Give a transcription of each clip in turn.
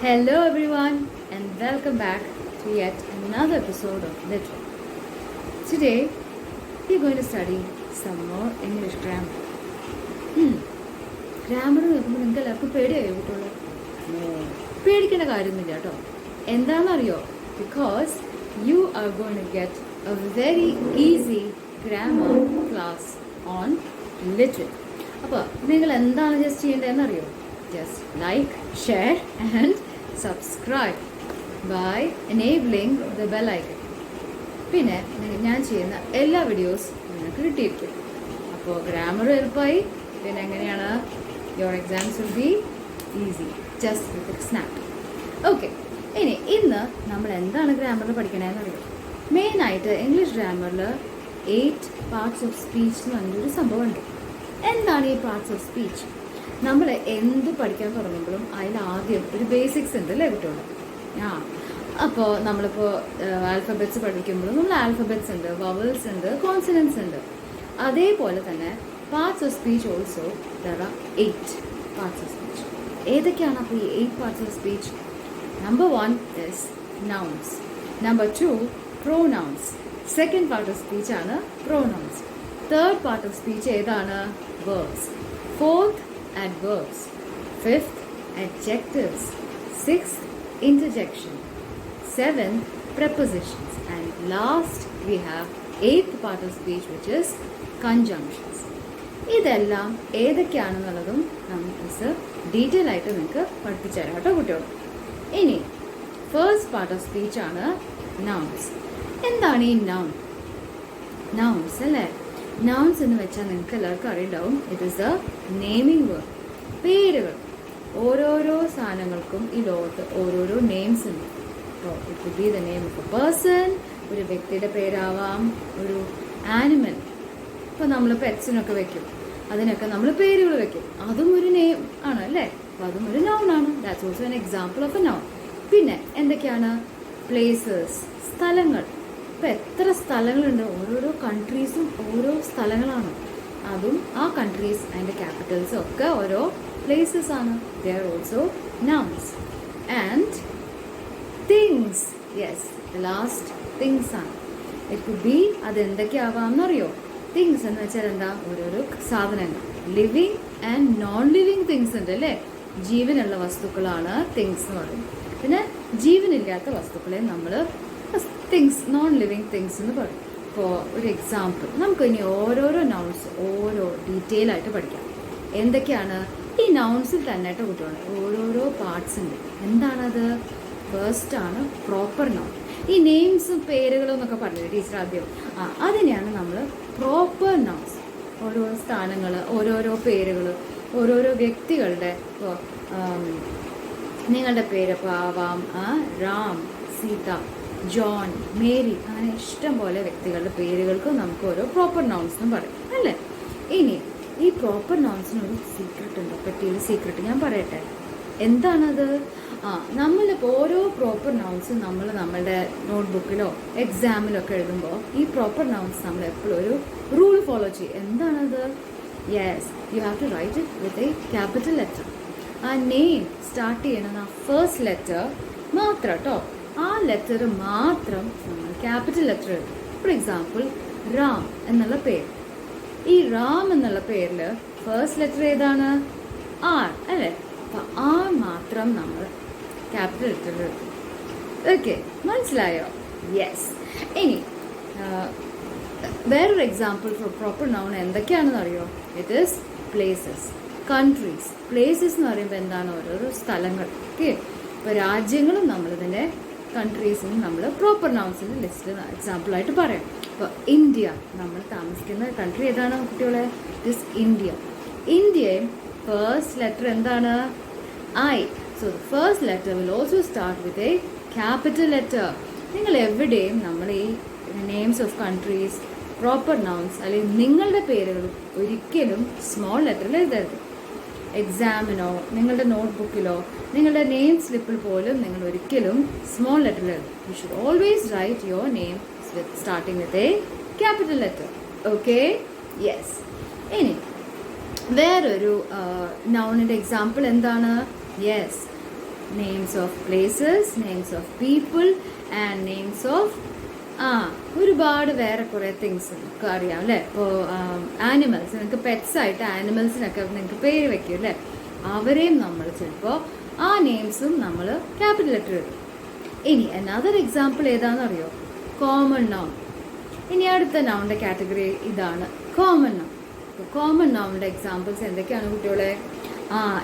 Hello everyone and welcome back to yet another episode of Literate. Today we're going to study some more English grammar. Grammar നോക്കുമ്പോൾ നിങ്ങൾക്ക് എല്ലാവർക്കും പേടിയായോ കുട്ടികളെ? പേടിക്കേണ്ട കാര്യമൊന്നുമില്ല കേട്ടോ. എന്താണെന്നറിയോ? Because you are going to get a very easy grammar class on literature. അപ്പോൾ നിങ്ങൾ എന്താണ് ജസ്റ്റ് ചെയ്യേണ്ടതെന്നറിയോ? Just like, share and subscribe by enabling the bell icon. പിന്നെ ഞാൻ ചെയ്യുന്ന എല്ലാ വീഡിയോസ് നിങ്ങൾക്ക് കിട്ടിയിരിക്കും. അപ്പോൾ ഗ്രാമർ എളുപ്പമായി. പിന്നെ എങ്ങനെയാണ് your exams will be easy just with a snap. Okay, ഇന്ന് നമ്മൾ എന്താണ് ഗ്രാമറിൽ പഠിക്കണമെന്ന് അറിയാം. മെയിനായിട്ട് ഇംഗ്ലീഷ് ഗ്രാമറിൽ 8 പാർട്സ് ഓഫ് സ്പീച്ച് എന്ന് പറഞ്ഞൊരു സംഭവമുണ്ട്. എന്താണ് ഈ പാർട്സ് ഓഫ് സ്പീച്ച്? നമ്മൾ എന്ത് പഠിക്കാൻ തുടങ്ങുമ്പോഴും അതിൽ ആദ്യം ഒരു ബേസിക്സ് ഉണ്ട് അല്ലേ കുട്ടികൾ? അപ്പോൾ നമ്മളിപ്പോൾ ആൽഫബറ്റ്സ് പഠിക്കുമ്പോഴും നമ്മൾ ആൽഫബറ്റ്സ് ഉണ്ട്, വവൽസ് ഉണ്ട്, കോൺസണൻസ് ഉണ്ട്. അതേപോലെ തന്നെ parts of speech also there are 8 parts of speech. ഏതൊക്കെയാണ് അപ്പോൾ ഈ 8 parts of speech? Number 1 is nouns. Number 2 pronouns. Second part of speech ആണ് pronouns. Third part of speech ഏതാണ്? Verbs. Fourth adverbs. Fifth, adjectives. Sixth, interjection. Seventh, prepositions. And last, we have 8th part of speech, which is conjunctions. ഇതെല്ലാം ഏതൊക്കെയാണെന്നുള്ളതും നമുക്ക് detail ആയിട്ട് നിങ്ങൾക്ക് പഠിപ്പിച്ചു തരാം കേട്ടോ കുട്ടികൾ. ഇനി ഫസ്റ്റ് പാർട്ട് ഓഫ് സ്പീച്ച് ആണ് നൗൺസ്. എന്താണ് ഈ നൗൺസ് അല്ലേ? നൗൺസ് എന്ന് വെച്ചാൽ നിങ്ങൾക്ക് എല്ലാവർക്കും അറിയുണ്ടാവും, it is a naming word. പേരുകൾ. ഓരോരോ സാധനങ്ങൾക്കും ഈ ലോകത്ത് ഓരോരോ നെയിംസ് ഉണ്ട്. അപ്പോൾ it could be the name of a person, ഒരു വ്യക്തിയുടെ പേരാവാം, ഒരു ആനിമൽ. ഇപ്പോൾ നമ്മൾ പെറ്റ്സിനൊക്കെ വെക്കും, അതിനൊക്കെ നമ്മൾ പേരുകൾ വെക്കും. അതും ഒരു നെയിം ആണ് അല്ലേ? അപ്പോൾ അതും ഒരു നൗൺ ആണ്. That's also an example of A noun. പിന്നെ എന്തൊക്കെയാണ്? പ്ലേസസ്, സ്ഥലങ്ങൾ. ഇപ്പം എത്ര സ്ഥലങ്ങളുണ്ട്? ഓരോരോ കൺട്രീസും ഓരോ സ്ഥലങ്ങളാണ്. അതും ആ കൺട്രീസ് അതിൻ്റെ ക്യാപിറ്റൽസും ഒക്കെ ഓരോ പ്ലേസസ് ആണ്. They are also nouns. And things. Yes, the last things ആണ്. ഇറ്റ് കുഡ് ബി അതെന്തൊക്കെയാവാമെന്നറിയോ? തിങ്സ് എന്ന് വെച്ചാൽ എന്താ? ഓരോരോ സാധനങ്ങൾ. Living and non living things ഉണ്ട് അല്ലേ? ജീവനുള്ള വസ്തുക്കളാണ് തിങ്സ് എന്ന് പറയുന്നത്. പിന്നെ ജീവനില്ലാത്ത വസ്തുക്കളെ നമ്മൾ തിങ്സ്, നോൺ ലിവിങ് തിങ്സ് എന്ന് പറയും. ഇപ്പോൾ ഒരു എക്സാമ്പിൾ നമുക്ക് ഇനി ഓരോരോ നൗൺസ് ഓരോ ഡീറ്റെയിൽ ആയിട്ട് പഠിക്കാം. എന്തൊക്കെയാണ് ഈ നൗൺസിൽ തന്നെ ആയിട്ട് കുട്ടികളുണ്ട്? ഓരോരോ പാർട്സ് ഉണ്ട്. എന്താണത്? ഫസ്റ്റ് ആണ് പ്രോപ്പർ നൗൺ. ഈ നെയിംസും പേരുകളും എന്നൊക്കെ പറഞ്ഞില്ലേ ടീച്ചർ ആദ്യം? അതിനെയാണ് നമ്മൾ പ്രോപ്പർ നൗൺസ്. ഓരോ സ്ഥാനങ്ങൾ, ഓരോരോ പേരുകൾ, ഓരോരോ വ്യക്തികളുടെ. ഇപ്പോൾ നിങ്ങളുടെ പേരപ്പോൾ ആവാം രാം, സീത, ജോൺ, മേരി, അങ്ങനെ ഇഷ്ടം പോലെ വ്യക്തികളുടെ പേരുകൾക്ക് നമുക്ക് ഓരോ പ്രോപ്പർ നൗൺസ് എന്ന് പറയും അല്ലേ? ഇനി ഈ പ്രോപ്പർ നൗൺസിന് ഒരു സീക്രട്ട് ഉണ്ട്. പറ്റിയൊരു സീക്രട്ട് ഞാൻ പറയട്ടെ. എന്താണത്? നമ്മളിപ്പോൾ ഓരോ പ്രോപ്പർ നൗൺസും നമ്മൾ നമ്മളുടെ നോട്ട്ബുക്കിലോ എക്സാമിലോ ഒക്കെ എഴുതുമ്പോൾ ഈ പ്രോപ്പർ നൗൺസ് നമ്മൾ എപ്പോഴും ഒരു റൂൾ ഫോളോ ചെയ്യും. എന്താണത്? Yes, you have to write it with a capital letter. ആ നെയിം സ്റ്റാർട്ട് ചെയ്യണമെന്ന് ആ ഫസ്റ്റ് ലെറ്റർ മാത്രം കേട്ടോ. ആ ലെറ്റർ മാത്രം നമ്മൾ ക്യാപിറ്റൽ ലെറ്റർ എഴുതും. ഫോർ എക്സാമ്പിൾ റാം എന്നുള്ള പേര്. ഈ റാം എന്നുള്ള പേരിൽ ഫസ്റ്റ് ലെറ്റർ ഏതാണ്? ആർ അല്ലേ? അപ്പം ആർ മാത്രം നമ്മൾ ക്യാപിറ്റൽ ലെറ്റർ എഴുതും. ഓക്കെ, മനസ്സിലായോ? യെസ്. ഇനി വേറൊരു എക്സാമ്പിൾ ഫോർ പ്രോപ്പർ നൗൺ എന്തൊക്കെയാണെന്ന് അറിയോ? It is places, countries. Places എന്ന് പറയുമ്പോൾ എന്താണ്? ഓരോരോ സ്ഥലങ്ങൾ. ഓക്കെ, ഇപ്പോൾ രാജ്യങ്ങളും നമ്മളിതിൻ്റെ കൺട്രീസും നമ്മൾ പ്രോപ്പർ നൗൺസിൻ്റെ ലിസ്റ്റ് എക്സാമ്പിളായിട്ട് പറയാം. ഇപ്പോൾ ഇന്ത്യ, നമ്മൾ താമസിക്കുന്ന കൺട്രി ഏതാണ് കുട്ടികളെ? It is India. ഇന്ത്യയും ഫസ്റ്റ് ലെറ്റർ എന്താണ്? I. So the first letter will also start with a capital letter. നിങ്ങൾ എവിടെയും നമ്മൾ ഈ names of countries, proper nouns അല്ലെങ്കിൽ നിങ്ങളുടെ പേരുകൾ ഒരിക്കലും സ്മോൾ ലെറ്ററിൽ എഴുതരുത്. എക്സാമിനോ നിങ്ങളുടെ നോട്ട്ബുക്കിലോ നിങ്ങളുടെ നെയിം സ്ലിപ്പിൽ പോലും നിങ്ങൾ ഒരിക്കലും സ്മോൾ ലെറ്ററിൽ എഴുതും. You should always write your name starting with a capital letter. Okay, yes. ഇനി വേറൊരു നൗണിൻ്റെ എക്സാമ്പിൾ എന്താണ്? Yes, names of places, names of people and names of ഒരുപാട് വേറെ കുറേ തിങ്സ് നിങ്ങൾക്ക് അറിയാം അല്ലേ. ഇപ്പോൾ ആനിമൽസ്, നിങ്ങൾക്ക് പെറ്റ്സ് ആയിട്ട് ആനിമൽസിനൊക്കെ നിങ്ങൾക്ക് പേര് വയ്ക്കും അല്ലേ. അവരെയും നമ്മൾ ചിലപ്പോൾ ആ നെയിംസും നമ്മൾ ക്യാപിറ്റൽ ലെറ്റർ ഇടും. ഇനി അനദർ എക്സാമ്പിൾ ഏതാണെന്നറിയോ? Common noun. ഇനി അടുത്ത നൗണിൻ്റെ കാറ്റഗറി ഇതാണ് കോമൺ നൗൺ. അപ്പോൾ കോമൺ നൗണിൻ്റെ എക്സാമ്പിൾസ് എന്തൊക്കെയാണ് കുട്ടികളെ?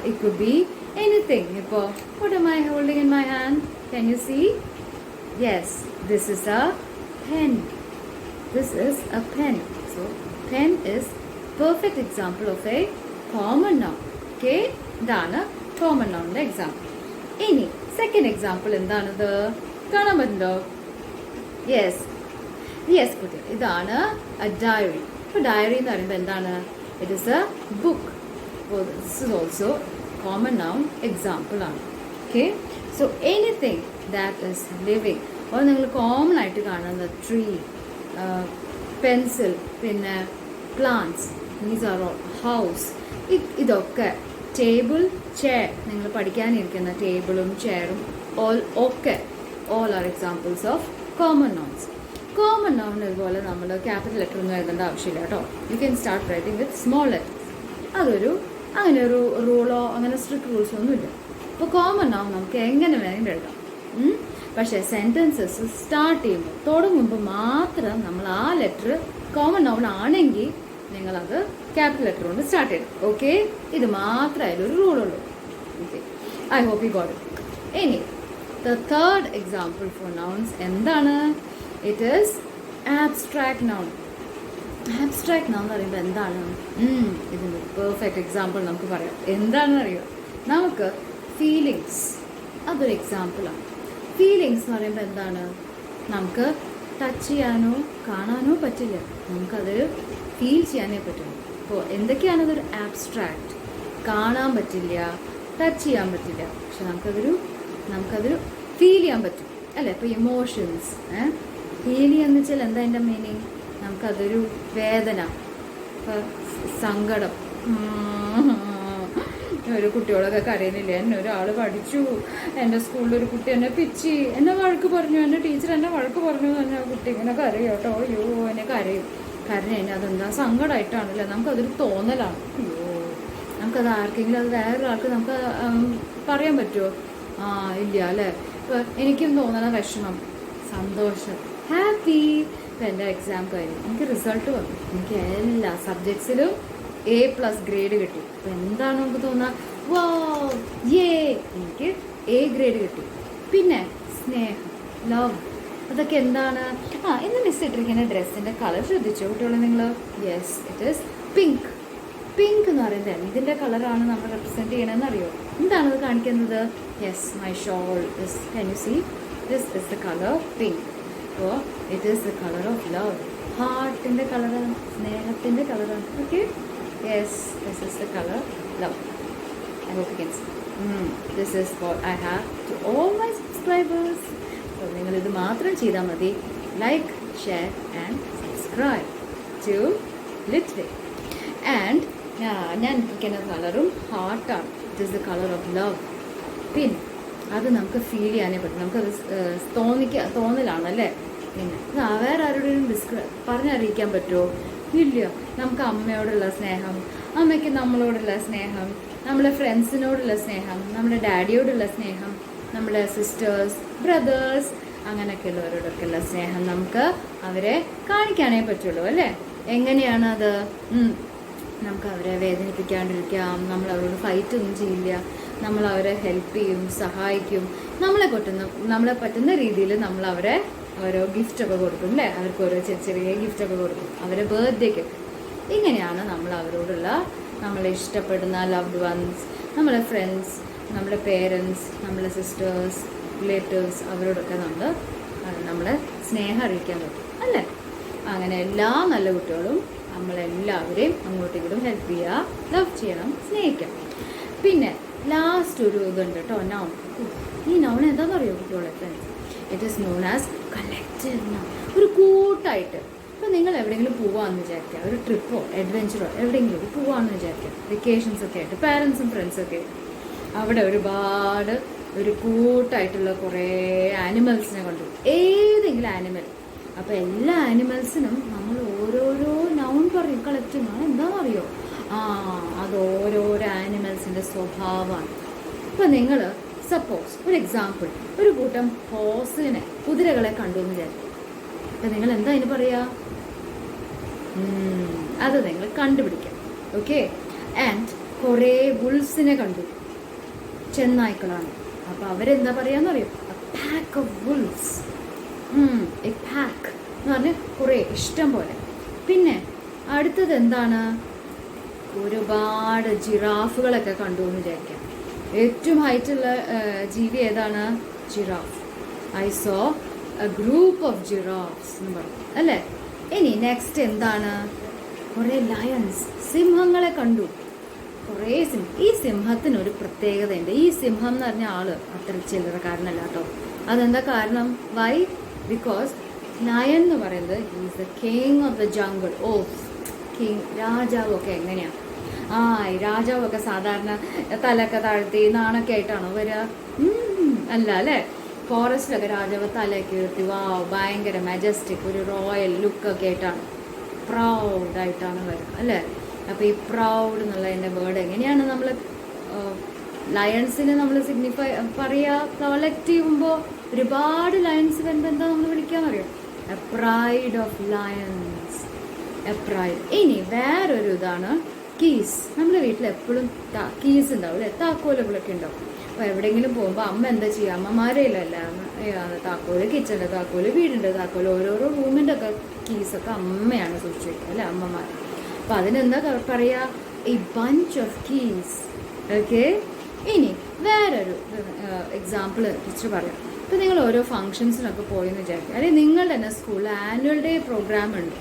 It could be anything. ഇപ്പോൾ what am I holding in my hand? Can you see? Yes, this is a pen. This is a pen. So pen is perfect example of a common noun. Okay, ഇതാണ് common noun example. ഇനി second example എന്താണത്? കാണാൻ പറ്റുന്നുണ്ടോ? Yes കുട്ടി, ഇതാണ് a diary. ഇപ്പോൾ diary എന്ന് പറയുമ്പോൾ എന്താണ്? It is a book. So this is also common noun example ആണ്. Okay, so anything that is living, അപ്പോൾ നിങ്ങൾ കോമൺ ആയിട്ട് കാണുന്ന tree, pencil, plants, these are all house. ഇതൊക്കെ ടേബിൾ, ചെയർ, നിങ്ങൾ പഠിക്കാനിരിക്കുന്ന ടേബിളും ചെയറും all are examples of common nouns. Common noun ഇതുപോലെ നമ്മൾ ക്യാപിറ്റൽ ലെറ്റർ ഒന്നും എഴുതേണ്ട ആവശ്യമില്ല കേട്ടോ. You can start writing with small letters. അങ്ങനെ ഒരു റൂളോ അങ്ങനെ സ്ട്രിക്റ്റ് റൂൾസോ ഒന്നുമില്ല. അപ്പോൾ കോമൺ നൗൺ നമുക്ക് എങ്ങനെ വേണമെങ്കിലും എഴുതാം. പക്ഷേ സെൻറ്റൻസസ് സ്റ്റാർട്ട് ചെയ്യുമ്പോൾ തുടങ്ങുമ്പോൾ മാത്രം നമ്മൾ ആ ലെറ്റർ കോമൺ നൗൺ ആണെങ്കിൽ നിങ്ങളത് ക്യാപിറ്റൽ ലെറ്റർ കൊണ്ട് സ്റ്റാർട്ട് ചെയ്യണം. ഓക്കെ, ഇത് മാത്രമേ ഒരു റൂളുള്ളൂ. Okay, I hope you got it. ഇനി the third example for nouns എന്താണ്? It is abstract noun. Abstract noun എന്ന് പറയുമ്പോൾ എന്താണ്? ഇതിൻ്റെ പെർഫെക്റ്റ് എക്സാമ്പിൾ നമുക്ക് പറയാം. എന്താണെന്ന് അറിയാം? നമുക്ക് ഫീലിങ്സ്, അതൊരു എക്സാമ്പിളാണ്. ഫീലിങ്സ് എന്ന് പറയുമ്പോൾ എന്താണ്? നമുക്ക് ടച്ച് ചെയ്യാനോ കാണാനോ പറ്റില്ല, നമുക്കത് ഫീൽ ചെയ്യാനേ പറ്റുള്ളൂ. അപ്പോൾ എന്തൊക്കെയാണ് അതൊരു ആബ്സ്ട്രാക്ട്? കാണാൻ പറ്റില്ല, ടച്ച് ചെയ്യാൻ പറ്റില്ല, പക്ഷെ നമുക്കതൊരു ഫീൽ ചെയ്യാൻ പറ്റും അല്ലേ. ഇപ്പോൾ ഇമോഷൻസ് ഫീൽ ചെയ്യാന്ന് വെച്ചാൽ എന്താ അതിൻ്റെ മീനിങ്? നമുക്കതൊരു വേദന, ഇപ്പോൾ സങ്കടം. ഒരു കുട്ടികളൊക്കെ കരയുന്നില്ല, എന്നെ ഒരാൾ പഠിച്ചു, എൻ്റെ സ്കൂളിലൊരു കുട്ടി എന്നെ പിച്ചി, എന്നെ വഴക്ക് പറഞ്ഞു, എൻ്റെ ടീച്ചർ എന്നെ വഴക്ക് പറഞ്ഞു എന്ന് പറഞ്ഞാൽ കുട്ടി ഇങ്ങനെ കരയും കേട്ടോ. അയ്യോ എന്നെ കരയും. കരഞ്ഞു അതെന്താ സങ്കടമായിട്ടാണല്ലേ, നമുക്കതൊരു തോന്നലാണ്. അയ്യോ, നമുക്കത് ആർക്കെങ്കിലും അത് വേറൊരാൾക്ക് നമുക്ക് പറയാൻ പറ്റുമോ? ഇല്ല അല്ലേ. ഇപ്പോൾ എനിക്കും തോന്നണ വിഷമം, സന്തോഷം, ഹാപ്പി. ഇപ്പം എൻ്റെ എക്സാം കഴിഞ്ഞു, എനിക്ക് റിസൾട്ട് വന്നു, എനിക്ക് എല്ലാ സബ്ജക്ട്സിലും A+ ഗ്രേഡ് കിട്ടി. അപ്പം എന്താണ് നമുക്ക് തോന്നുക? വാവ്, എനിക്ക് A ഗ്രേഡ് കിട്ടി. പിന്നെ സ്നേഹം, ലവ്, അതൊക്കെ എന്താണ്? ഇന്ന് മിസ് ഇട്ടിരിക്കുന്ന ഡ്രസ്സിൻ്റെ കളർ ശ്രദ്ധിച്ചോ കുട്ടികളെ നിങ്ങൾ? Yes, it is pink. Pink എന്ന് പറയുന്നത് എന്തിൻ്റെ കളറാണ് നമ്മൾ റെപ്രസെൻറ്റ് ചെയ്യണമെന്ന് അറിയോ? എന്താണത് കാണിക്കുന്നത്? Yes, my shawl is, can you see? This is the colour pink. അപ്പോൾ it is the colour of love. ഹാർട്ടിൻ്റെ കളറാണ്, സ്നേഹത്തിൻ്റെ കളറാണ്. Okay, yes, this is the color love. I hope you can see. This is what I have to all my subscribers. So നിങ്ങൾ ഇത് മാത്രം ചെയ്താൽ മതി. Like, share and subscribe to ലിറ്ററേ. ആൻഡ് ഞാൻ ഇരിക്കുന്ന കളറും ഹാർട്ടാണ്. ഇറ്റ് ഈസ് ദ കളർ ഓഫ് ലവ്. പിന്നെ അത് നമുക്ക് ഫീൽ ചെയ്യാനേ പറ്റും, നമുക്കത് തോന്നലാണല്ലേ. പിന്നെ വേറെ ആരോടും പറഞ്ഞറിയിക്കാൻ പറ്റുമോ? ഇല്ല. നമുക്ക് അമ്മയോടുള്ള സ്നേഹം, അമ്മയ്ക്ക് നമ്മളോടുള്ള സ്നേഹം, നമ്മുടെ ഫ്രണ്ട്സിനോടുള്ള സ്നേഹം, നമ്മുടെ ഡാഡിയോടുള്ള സ്നേഹം, നമ്മുടെ സിസ്റ്റേഴ്സ്, ബ്രദേഴ്സ്, അങ്ങനെയൊക്കെയുള്ളവരോടൊക്കെയുള്ള സ്നേഹം നമുക്ക് അവരെ കാണിക്കാനേ പറ്റുള്ളൂ അല്ലേ. എങ്ങനെയാണ് അത്? നമുക്ക് അവരെ വേദനിപ്പിക്കാണ്ടിരിക്കാം, നമ്മൾ അവരോട് ഫൈറ്റ് ഒന്നും ചെയ്യില്ല, നമ്മൾ അവരെ ഹെൽപ്പ് ചെയ്യും, സഹായിക്കും, നമ്മളെ പറ്റുന്ന രീതിയിൽ നമ്മൾ അവരെ ഓരോ ഗിഫ്റ്റൊക്കെ കൊടുക്കും അല്ലേ. അവർക്ക് ഓരോ ചെറിയ ഗിഫ്റ്റൊക്കെ കൊടുക്കും, അവരെ ബർത്ത്ഡേക്കൊക്കെ. ഇങ്ങനെയാണ് നമ്മൾ അവരോടുള്ള, നമ്മളെ ഇഷ്ടപ്പെടുന്ന ലവ്ഡ് വൺസ്, നമ്മളെ ഫ്രണ്ട്സ്, നമ്മുടെ പേരൻസ്, നമ്മളെ സിസ്റ്റേഴ്സ്, റിലേറ്റീവ്സ്, അവരോടൊക്കെ നമ്മളെ സ്നേഹം അറിയിക്കാൻ പറ്റും അല്ലേ. അങ്ങനെ എല്ലാ നല്ല കുട്ടികളും നമ്മളെല്ലാവരെയും അങ്ങോട്ടും ഇങ്ങോട്ടും ഹെൽപ്പ് ചെയ്യുക, ലവ് ചെയ്യണം, സ്നേഹിക്കാം. പിന്നെ ലാസ്റ്റ് ഒരു ഇതുണ്ട് കേട്ടോ, നൗൺ. ഈ നൗൺ എന്താണെന്ന് അറിയോ കുട്ടികളെ friends? It is known as collective noun. ഒരു കൂട്ടായിട്ട്. ഇപ്പോൾ നിങ്ങൾ എവിടെയെങ്കിലും പോവാമെന്ന് വിചാരിക്കുക, ഒരു ട്രിപ്പോ അഡ്വഞ്ചറോ എവിടെയെങ്കിലും പോവാമെന്ന് വിചാരിക്കുക, വെക്കേഷൻസൊക്കെ ആയിട്ട് പാരൻസും ഫ്രണ്ട്സൊക്കെ. അവിടെ ഒരുപാട് ഒരു കൂട്ടായിട്ടുള്ള കുറേ ആനിമൽസിനെ കണ്ടു, ഏതെങ്കിലും ആനിമൽ. അപ്പോൾ എല്ലാ ആനിമൽസിനും നമ്മൾ ഓരോരോ നൗൺ പറയും, കളക്റ്റീവ് ആണ്. എന്താണെന്നറിയോ? അത് ഓരോരോ ആനിമൽസിൻ്റെ സ്വഭാവമാണ്. ഇപ്പം നിങ്ങൾ സപ്പോസ് ഒരു എക്സാമ്പിൾ, ഒരു കൂട്ടം ഹോസിനെ, കുതിരകളെ കണ്ടു എന്ന് വിചാരിക്കും. അപ്പം നിങ്ങൾ എന്താ അതിന് പറയുക? അത് നിങ്ങൾ കണ്ടുപിടിക്കാം. ഓക്കെ. ആൻഡ് കുറേ വുൾസിനെ കണ്ടു, ചെന്നായ്ക്കളാണ്. അപ്പോൾ അവരെന്താ പറയാന്നറിയോ? A pack of wolves. A pack എന്ന് പറഞ്ഞാൽ കുറേ, ഇഷ്ടം പോലെ. പിന്നെ അടുത്തത് എന്താണ്? ഒരുപാട് ജിറാഫുകളൊക്കെ കണ്ടു എന്ന് വിചാരിക്കാം. ഏറ്റവും ഹൈറ്റുള്ള ജീവി ഏതാണ്? Giraffe. I so A group of giraffes എന്ന് പറഞ്ഞു അല്ലേ. ഇനി നെക്സ്റ്റ് എന്താണ്? കുറേ ലയൺസ്, സിംഹങ്ങളെ കണ്ടു. കുറേ ഈ സിംഹത്തിനൊരു പ്രത്യേകതയുണ്ട്. ഈ സിംഹം എന്ന് പറഞ്ഞ ആള് അത്ര ചില്ലറക്കാരനല്ല കേട്ടോ. അതെന്താ കാരണം? വൈ? ബിക്കോസ് ലയൺ എന്ന് പറയുന്നത് is the king of the jungle. King, രാജാവൊക്കെ എങ്ങനെയാണ്? ഈ രാജാവൊക്കെ സാധാരണ തലയൊക്കെ താഴ്ത്തി നാണൊക്കെ ആയിട്ടാണോ വരിക? അല്ല അല്ലേ. ഫോറസ്റ്റിലൊക്കെ രാജാവ് തലയൊക്കെ ഉയർത്തി ഭയങ്കര മജസ്റ്റിക്, ഒരു റോയൽ ലുക്കൊക്കെ ആയിട്ടാണ്, പ്രൗഡായിട്ടാണ് വരിക അല്ലേ. അപ്പോൾ ഈ പ്രൗഡ് എന്നുള്ളതിൻ്റെ വേർഡ് എങ്ങനെയാണ് നമ്മൾ ലയൺസിനെ നമ്മൾ സിഗ്നിഫൈ പറയുക? കളക്ട് ചെയ്യുമ്പോൾ ഒരുപാട് ലയൺസ് വരുമ്പോൾ എന്താ നമ്മൾ വിളിക്കാന്നറിയോ? A pride of lions, a pride. ഇനി വേറൊരു ഇതാണ് കീസ്. നമ്മുടെ വീട്ടിൽ എപ്പോഴും കീസ് ഉണ്ടാവും അല്ലേ, താക്കോലുകളൊക്കെ ഉണ്ടാവും. അപ്പോൾ എവിടെയെങ്കിലും പോകുമ്പോൾ അമ്മ എന്താ ചെയ്യുക? അമ്മമാരെയില്ലല്ലേ, താക്കോല് കിച്ചൻ്റെ താക്കോല്, വീടിൻ്റെ താക്കോല്, ഓരോരോ റൂമിൻ്റെ ഒക്കെ കീസൊക്കെ അമ്മയാണ് സൂക്ഷിച്ചു വയ്ക്കുക അല്ലേ, അമ്മമാർ. അപ്പോൾ അതിനെന്താ പറയുക? A bunch of keys. Okay. ഇനി വേറൊരു എക്സാമ്പിൾ ടീച്ചർ പറയാം. ഇപ്പോൾ നിങ്ങൾ ഓരോ ഫങ്ഷൻസിനൊക്കെ പോയെന്ന് വിചാരിക്കുക, അല്ലെങ്കിൽ നിങ്ങളുടെ തന്നെ സ്കൂളിൽ ആനുവൽ ഡേ പ്രോഗ്രാം ഉണ്ട്.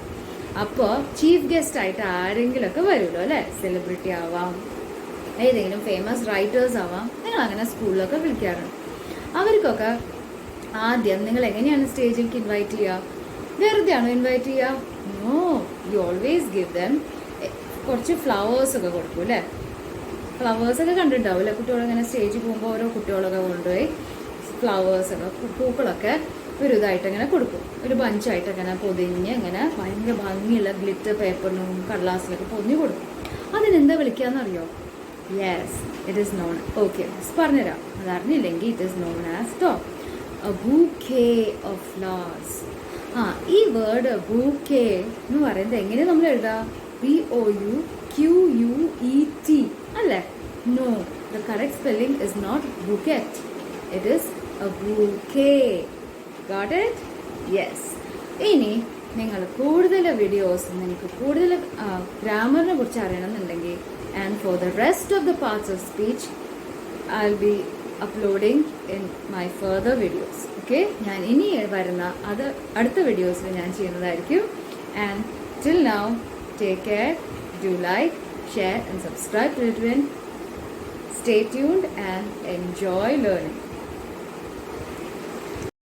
അപ്പോൾ ചീഫ് ഗസ്റ്റ് ആയിട്ട് ആരെങ്കിലുമൊക്കെ വരുമല്ലോ അല്ലേ. സെലിബ്രിറ്റി ആവാം, ഏതെങ്കിലും ഫേമസ് റൈറ്റേഴ്സ് ആവാം. നിങ്ങൾ അങ്ങനെ സ്കൂളിലൊക്കെ വിളിക്കാറുണ്ട്. അവർക്കൊക്കെ ആദ്യം നിങ്ങൾ എങ്ങനെയാണ് സ്റ്റേജിലേക്ക് ഇൻവൈറ്റ് ചെയ്യുക? വെറുതെ ആണോ ഇൻവൈറ്റ് ചെയ്യുക? No, you always give them കുറച്ച് ഫ്ലവേഴ്സൊക്കെ കൊടുക്കും അല്ലേ. ഫ്ലവേഴ്സൊക്കെ കണ്ടിട്ടുണ്ടാവും അല്ലേ, കുട്ടികളിങ്ങനെ സ്റ്റേജിൽ പോകുമ്പോൾ ഓരോ കുട്ടികളൊക്കെ കൊണ്ടുപോയി ഫ്ലവേഴ്സൊക്കെ, പൂക്കളൊക്കെ ഒരു ഇതായിട്ട് ഇങ്ങനെ കൊടുക്കും, ഒരു ബഞ്ചായിട്ട് ഇങ്ങനെ പൊതിഞ്ഞ് ഇങ്ങനെ ഭയങ്കര ഭംഗിയുള്ള ഗ്ലിറ്റർ പേപ്പറിനും കടലാസിലൊക്കെ പൊതിഞ്ഞ് കൊടുക്കും. അതിനെന്താ വിളിക്കാന്നറിയോ? Yes, it is known. Okay, പറഞ്ഞുതരാം. അതറിഞ്ഞില്ലെങ്കിൽ it is known as a bouquet of flowers. ഈ വേർഡ് ബൂക്കേ എന്ന് പറയുന്നത് എങ്ങനെ നമ്മൾ എഴുതാം? BOUQUET അല്ലേ? No, the correct spelling is not bucket, it is a bouquet. Got it? Yes. ഇനി നിങ്ങൾ കൂടുതൽ വീഡിയോസ്, നിങ്ങൾക്ക് കൂടുതൽ ഗ്രാമറിനെ കുറിച്ച് അറിയണമെന്നുണ്ടെങ്കിൽ, and for the rest of the parts of speech I will be uploading in my further videos. Okay, ഞാൻ ഇനി വരുന്ന അടുത്ത വീഡിയോസിൽ ഞാൻ ചെയ്യുന്നതായിരിക്കും. And till now, take care, do like, share and subscribe to Ritwin. Stay tuned and enjoy learning.